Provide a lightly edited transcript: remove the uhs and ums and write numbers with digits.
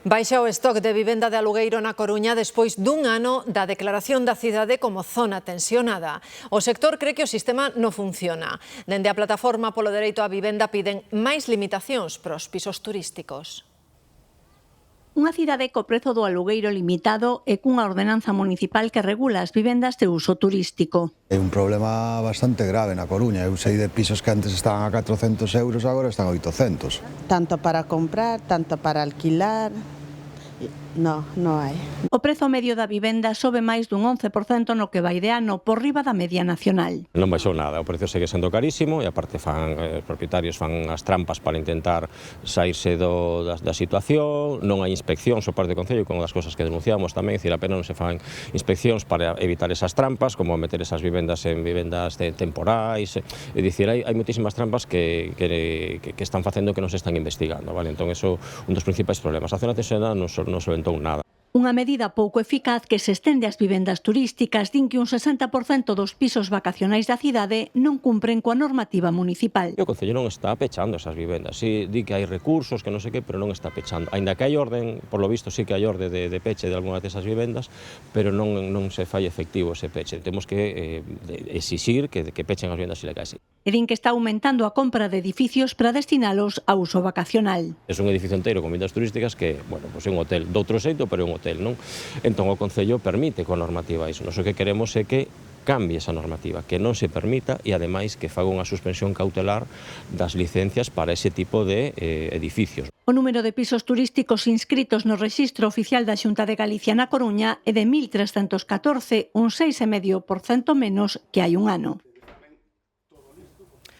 Baixa o stock de vivenda de alugueiro na Coruña despois dun ano da declaración da cidade como zona tensionada. O sector cree que o sistema non funciona. Dende a plataforma polo dereito á vivenda piden máis limitacións para os pisos turísticos. Unha cidade co prezo do alugueiro limitado e cunha ordenanza municipal que regula as vivendas de uso turístico. É un problema bastante grave na Coruña. Eu sei de pisos que antes estaban a 400 euros, agora están a 800. Tanto para comprar, tanto para alquilar. Non hai. O prezo medio da vivenda sobe máis dun 11% no que vai de ano, por riba da media nacional. Non baixou nada, o prezo segue sendo carísimo e aparte os propietarios fan as trampas para intentar saírse da situación, non hai inspeccións por parte do Concello, con as cousas que denunciamos tamén, dicir, apenas non se fan inspeccións para evitar esas trampas, como meter esas vivendas en vivendas temporais, é dicir, hai moitísimas trampas que están facendo que non se están investigando, vale? Entón, eso un dos principais problemas. A zona tensionada non solventou nada. Unha medida pouco eficaz que se estende ás vivendas turísticas, din que un 60% dos pisos vacacionais da cidade non cumpren coa normativa municipal. O Concello non está pechando esas vivendas, si di que hai recursos, que non sei que, pero non está pechando. Ainda que hai orden, por lo visto sí que hai orde de peche de algunhas desas vivendas, pero non se fai efectivo ese peche. Temos que exixir que pechen as vivendas ilegais. E din que está aumentando a compra de edificios para destinalos a uso vacacional. É un edificio inteiro con vivendas turísticas que, bueno, pois é un hotel doutro xeito, pero é un hotel, non? Entón o Concello permite coa normativa iso. Nós o que queremos é que cambie esa normativa, que non se permita e ademais que faga unha suspensión cautelar das licencias para ese tipo de edificios. O número de pisos turísticos inscritos no Rexistro Oficial da Xunta de Galicia na Coruña é de 1.314, un 6,5% menos que hai un ano.